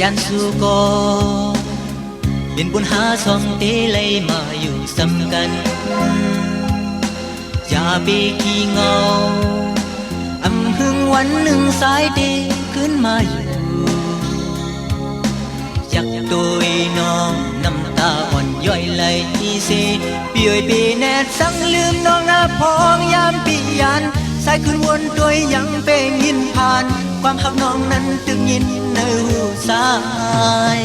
ยันสู้ก็เป็นบุญหาสองเตเลยมาอยู่สำกันอย่าไปขี้เงาอำหึงวันหนึ่งสายเดขึ้นมาอยู่อยากโดยน้องน้ำตาอ่อนย่อยไหลเสปียปีแนดสั่งลืมน้องหน้าพองยามปียันสายขึ้นวนตัวยังเป็นยินผ่านความหักน้องนั้นตึงยินในหูสาย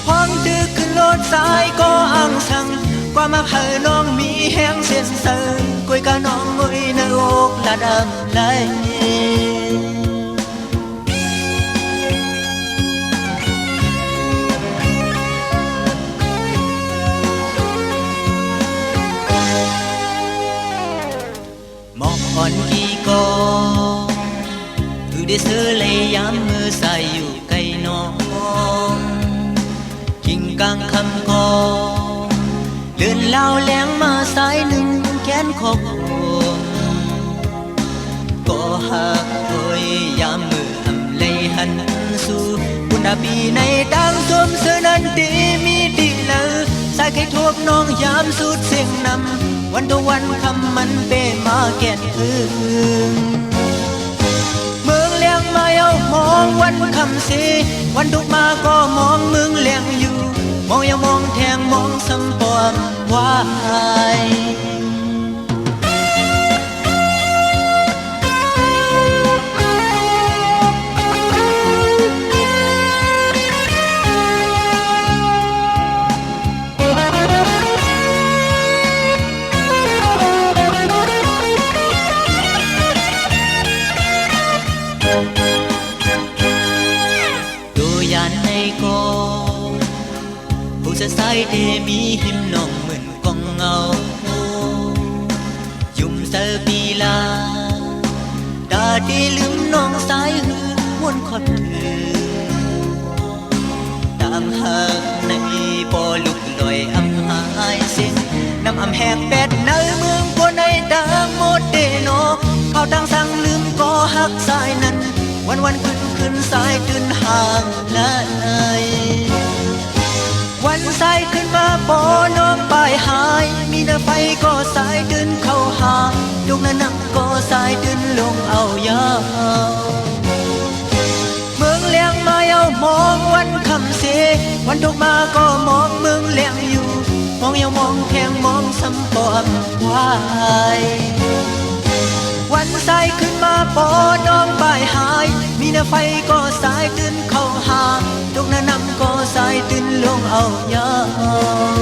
พร้อมตึกขึ้นรถสายก็อ่างสั่งความหักให้น้องมีแห้งเส้นเสิร์กวยกะน้องมวยในอกละดำไหลมองอ่อนกี่ก็คือได้ซื้อเลยย้ำมือใส่อยู่ใกล้น้องกิ่งกลางคำคอเลื่อนเล่าแหลงมาสายหนึ่งแขนขอบก็หักโดยยามมือทำเลยหันสู่บุญดาปีในดังสวมเสื้อนั้นดีมีดีเลยสายไข่ทวกน้องยามสุดเสียงนำวันต่อวันคำมันเปมาแก่นพึ่งเมืองเลี้ยงมาเอามองวันคำสีวันทุกมาก็มองเมืองเลี้ยงอยู่มองอย่ามองแทงมองสำปอมวายจะใส่เดมีหิมน้องเหมือนกองเงายุ่มเซอร์ปีลาดาดีลืมน้องสายหืนวนคดถือตามหักในปอลุกลอยอำหายเส้นน้ำอำแหกแปดในเมืองกว่าในดังโมดเดโนเขาตั้งสั่งลืมก็หักสายนั้นวันขึ้นสายตื่นห่างและวันสายขึ้นมาปอน้องปลายหายมีน้ำไฟก็สายดึนเข้าหาลูกนั้นก็สายดึนลงเอายาวเมืองเลี้ยงมาเอามองวันคำเสวันตกมาก็มองเมืองเลี้ยงอยู่มองมองแทงมองสำปอมวายวันสายขึ้นมาปอน้องปลายหายมีน้ำไฟก็สายดึนเข้าหาลูกนั้นก็สายดึนลงเอายาว